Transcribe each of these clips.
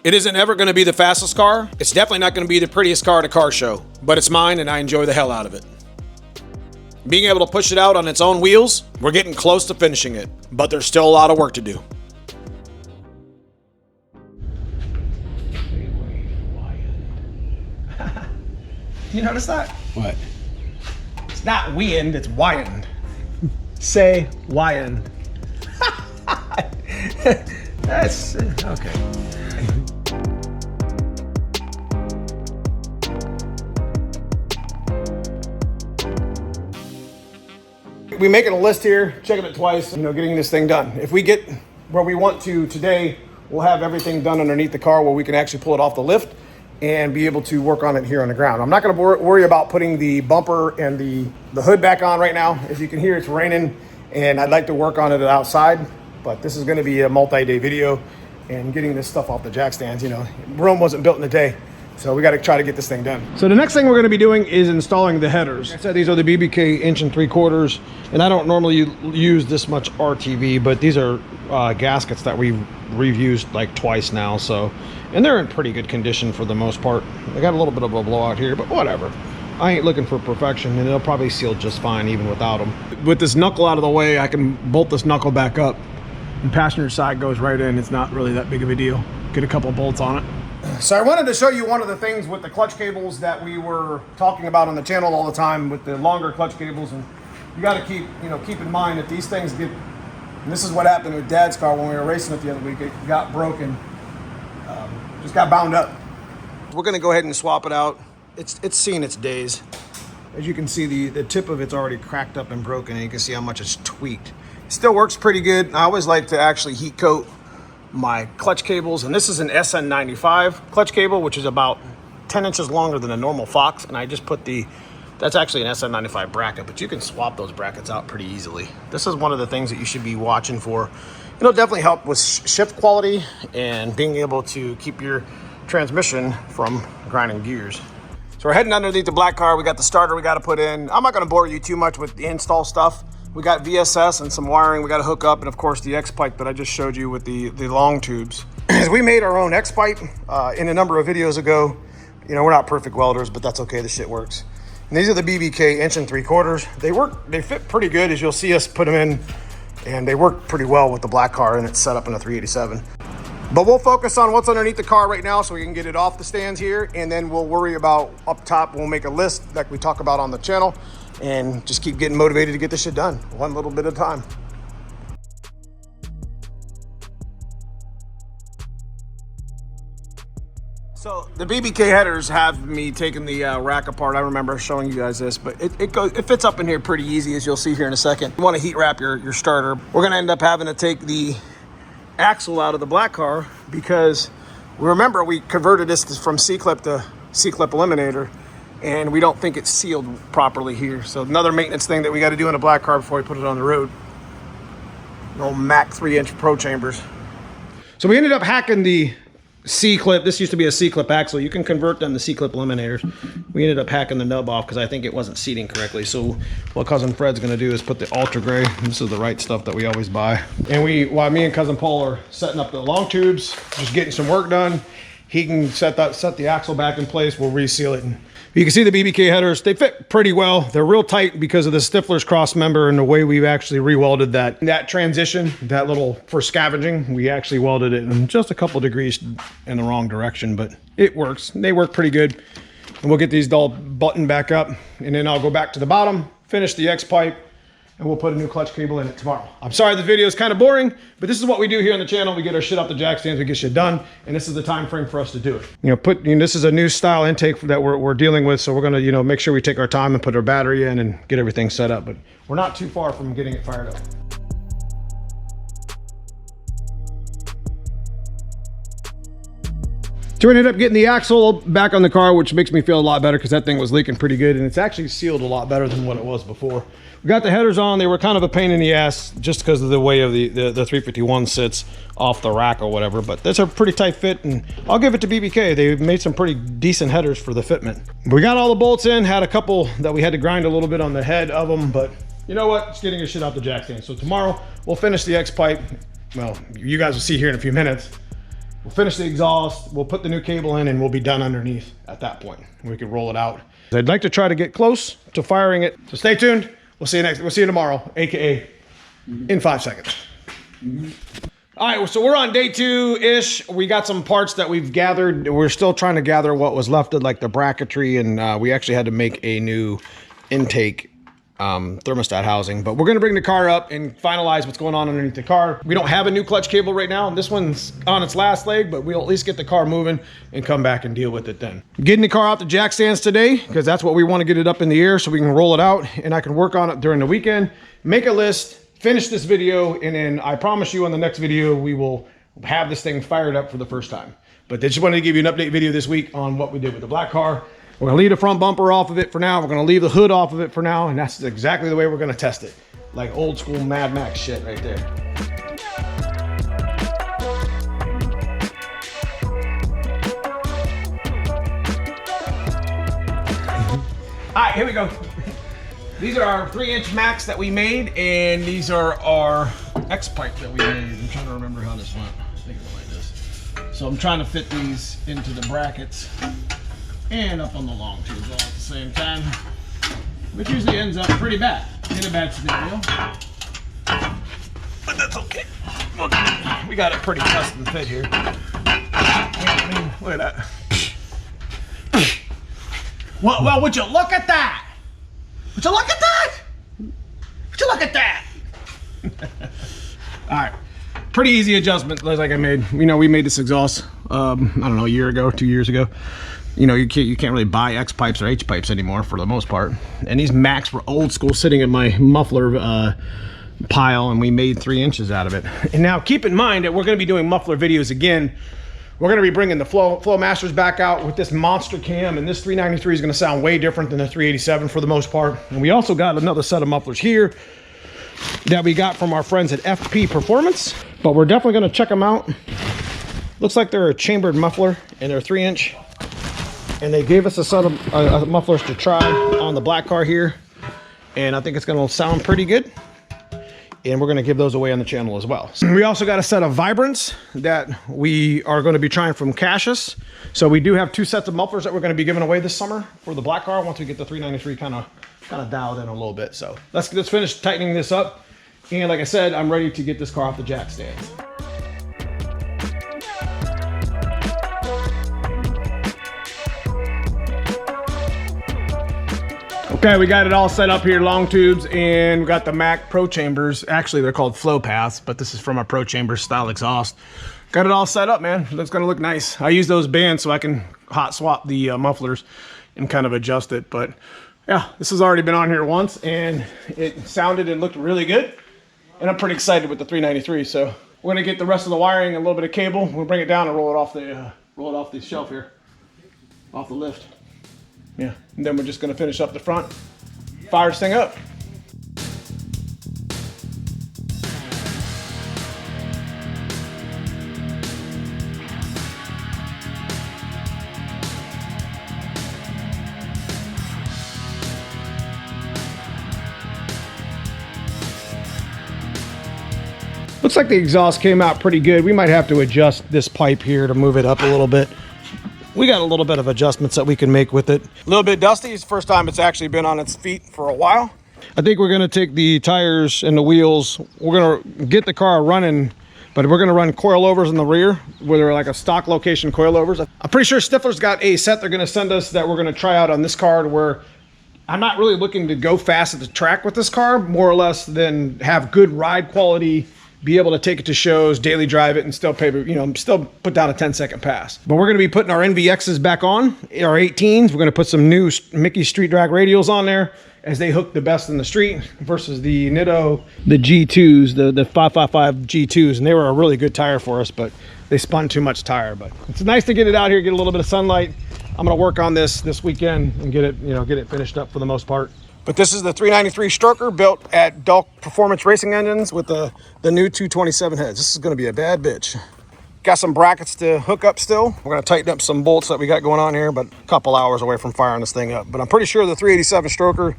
It isn't ever going to be the fastest car. It's definitely not going to be the prettiest car at a car show, but it's mine and I enjoy the hell out of it. Being able to push it out on its own wheels, we're getting close to finishing it, but there's still a lot of work to do. You notice that? What? It's not wind, it's wind. Say wind. That's okay. We're making a list here, checking it twice, getting this thing done. If we get where we want to today, we'll have everything done underneath the car where we can actually pull it off the lift and be able to work on it here on the ground. I'm not gonna worry about putting the bumper and the hood back on right now. As you can hear, it's raining and I'd like to work on it outside, but this is gonna be a multi-day video and getting this stuff off the jack stands. Rome wasn't built in a day. So we got to try to get this thing done. So the next thing we're going to be doing is installing the headers. Like I said, these are the BBK 1 3/4, and I don't normally use this much RTV, but these are gaskets that we've reused like twice now. And they're in pretty good condition for the most part. They got a little bit of a blowout here, but whatever. I ain't looking for perfection, and they'll probably seal just fine even without them. With this knuckle out of the way, I can bolt this knuckle back up, and passenger side goes right in. It's not really that big of a deal. Get a couple of bolts on it. So I wanted to show you one of the things with the clutch cables that we were talking about on the channel all the time with the longer clutch cables, and you got to keep in mind that these things get, and this is what happened with Dad's car when we were racing it the other week. It got broken, just got bound up. We're going to go ahead and swap it out. It's seen its days. As you can see, the tip of it's already cracked up and broken, and you can see how much it's tweaked. It still works pretty good. I always like to actually heat coat my clutch cables, and this is an SN95 clutch cable, which is about 10 inches longer than a normal Fox, and I just put that's actually an SN95 bracket, but you can swap those brackets out pretty easily. This is one of the things that you should be watching for. It'll definitely help with shift quality and being able to keep your transmission from grinding gears. So we're heading underneath the black car. We got the starter we got to put in. I'm not going to bore you too much with the install stuff. We got VSS and some wiring we got to hook up, and of course the X-pipe that I just showed you with the long tubes. As we made our own X-pipe in a number of videos ago. We're not perfect welders, but that's okay. The shit works. And these are the BBK 1 3/4. They fit pretty good, as you'll see us put them in, and they work pretty well with the black car, and it's set up in a 387. But we'll focus on what's underneath the car right now so we can get it off the stands here, and then we'll worry about up top. We'll make a list like we talk about on the channel, and just keep getting motivated to get this shit done, one little bit at a time. So the BBK headers have me taking the rack apart. I remember showing you guys this, but it fits up in here pretty easy, as you'll see here in a second. You want to heat wrap your starter. We're going to end up having to take the axle out of the black car because remember we converted this from C-clip to C-clip eliminator, and we don't think it's sealed properly here. So another maintenance thing that we got to do in a black car before we put it on the road. No Mac 3-inch Pro chambers. So we ended up hacking the C-clip. This used to be a C-clip axle. You can convert them to C-clip eliminators. We ended up hacking the nub off because I think it wasn't seating correctly. So what Cousin Fred's going to do is put the ultra gray. This is the right stuff that we always buy. And while me and Cousin Paul are setting up the long tubes, just getting some work done, he can set the axle back in place. We'll reseal it. And you can see the BBK headers. They fit pretty well. They're real tight because of the Stifler's cross member and the way we've actually re-welded that transition, that little for scavenging. We actually welded it in just a couple degrees in the wrong direction, but it works. They work pretty good. And we'll get these all buttoned back up, and then I'll go back to the bottom, finish the X-pipe, and we'll put a new clutch cable in it tomorrow. I'm sorry the video is kind of boring, but this is what we do here on the channel. We get our shit off the jack stands, we get shit done, and this is the time frame for us to do it. This is a new style intake that we're dealing with, so we're gonna make sure we take our time and put our battery in and get everything set up, but we're not too far from getting it fired up. So we ended up getting the axle back on the car, which makes me feel a lot better because that thing was leaking pretty good, and it's actually sealed a lot better than what it was before. We got the headers on. They were kind of a pain in the ass just because of the way of the 351 sits off the rack or whatever, but that's a pretty tight fit, and I'll give it to BBK. They made some pretty decent headers for the fitment. We got all the bolts in, had a couple that we had to grind a little bit on the head of them, but you know what? It's getting your shit out the jack stand. So tomorrow we'll finish the X-pipe. Well, you guys will see here in a few minutes. We'll finish the exhaust, we'll put the new cable in, and we'll be done underneath at that point. We can roll it out. I'd like to try to get close to firing it. So stay tuned. We'll see you tomorrow, AKA in 5 seconds. All right, so we're on day 2-ish. We got some parts that we've gathered. We're still trying to gather what was left of like the bracketry, and we actually had to make a new intake thermostat housing. But we're gonna bring the car up and finalize what's going on underneath the car. We don't have a new clutch cable right now. This one's on its last leg, but we'll at least get the car moving and come back and deal with it then. Getting the car out the jack stands today, because that's what we want to get it up in the air so we can roll it out, and I can work on it during the weekend, make a list, finish this video, and then I promise you on the next video we will have this thing fired up for the first time. But I just wanted to give you an update video this week on what we did with the black car. We're gonna leave the front bumper off of it for now. We're gonna leave the hood off of it for now, and that's exactly the way we're gonna test it. Like old school Mad Max shit right there. All right, here we go. These are our 3-inch max that we made, and these are our X pipe that we made. I'm trying to remember how this went. I think it went like this. So I'm trying to fit these into the brackets and up on the long tubes all at the same time, which usually ends up pretty bad. In a bad scenario, but that's okay. We got it pretty custom fit here. I mean, look at that. Well, would you look at that? Would you look at that? Would you look at that? All right, pretty easy adjustment like I made. You know, we made this exhaust, I don't know, a year ago, 2 years ago. You know, you can't really buy X pipes or H pipes anymore for the most part. And these Max were old school, sitting in my muffler pile, and we made 3 inches out of it. And now keep in mind that we're going to be doing muffler videos again. We're going to be bringing the Flow Masters back out with this monster cam, and this 393 is going to sound way different than the 387 for the most part. And we also got another set of mufflers here that we got from our friends at FP Performance, but we're definitely going to check them out. Looks like they're a chambered muffler, and they're 3-inch. And they gave us a set of mufflers to try on the black car here, and I think it's going to sound pretty good. And we're going to give those away on the channel as well. We also got a set of Vibrants that we are going to be trying from Cassius. So we do have 2 sets of mufflers that we're going to be giving away this summer for the black car once we get the 393 kind of dialed in a little bit. So let's finish tightening this up. And like I said, I'm ready to get this car off the jack stands. Okay, we got it all set up here, long tubes, and we got the Mac Pro Chambers. Actually, they're called Flow Paths, but this is from our Pro Chambers style exhaust. Got it all set up, man. It's gonna look nice. I use those bands so I can hot swap the mufflers and kind of adjust it. But yeah, this has already been on here once, and it sounded and looked really good. And I'm pretty excited with the 393. So we're gonna get the rest of the wiring and a little bit of cable. We'll bring it down and roll it off the shelf here, off the lift. Yeah, and then we're just gonna finish up the front, fire this thing up. Looks like the exhaust came out pretty good. We might have to adjust this pipe here to move it up a little bit. We got a little bit of adjustments that we can make with it. A little bit dusty. It's the first time it's actually been on its feet for a while. I think we're gonna take the tires and the wheels. We're gonna get the car running, but we're gonna run coilovers in the rear, where they're like a stock location coilovers. I'm pretty sure Stifler's got a set they're gonna send us that we're gonna try out on this car, where I'm not really looking to go fast at the track with this car, more or less than have good ride quality, be able to take it to shows, daily drive it, and still pay, you know, still put down a 10-second pass. But we're gonna be putting our NVXs back on, our 18s. We're gonna put some new Mickey Street Drag radials on there, as they hook the best in the street versus the Nitto, the G2s, the 555 G2s, and they were a really good tire for us, but they spun too much tire. But it's nice to get it out here, get a little bit of sunlight. I'm gonna work on this weekend and get it finished up for the most part. But this is the 393 stroker built at Delk Performance Racing Engines with the new 227 heads. This is gonna be a bad bitch. Got some brackets to hook up still. We're gonna tighten up some bolts that we got going on here, but a couple hours away from firing this thing up. But I'm pretty sure the 387 stroker,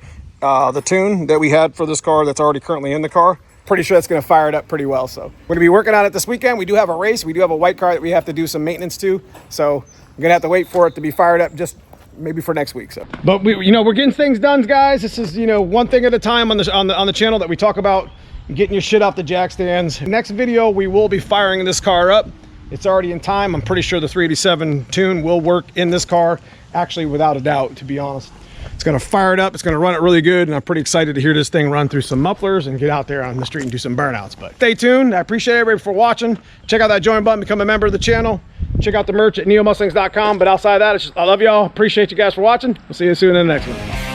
the tune that we had for this car that's already currently in the car, pretty sure that's going to fire it up pretty well. So we're going to be working on it this weekend. We do have a race. We do have a white car that we have to do some maintenance to. So I'm going to have to wait for it to be fired up just maybe for next week. So, but we're getting things done, guys. This is, one thing at a time on the channel that we talk about getting your shit off the jack stands. Next video, we will be firing this car up. It's already in time. I'm pretty sure the 387 tune will work in this car, actually, without a doubt, to be honest. It's going to fire it up. It's going to run it really good. And I'm pretty excited to hear this thing run through some mufflers and get out there on the street and do some burnouts. But stay tuned. I appreciate everybody for watching. Check out that join button, become a member of the channel. Check out the merch at neomustangs.com. But outside of that, I love y'all. Appreciate you guys for watching. We'll see you soon in the next one.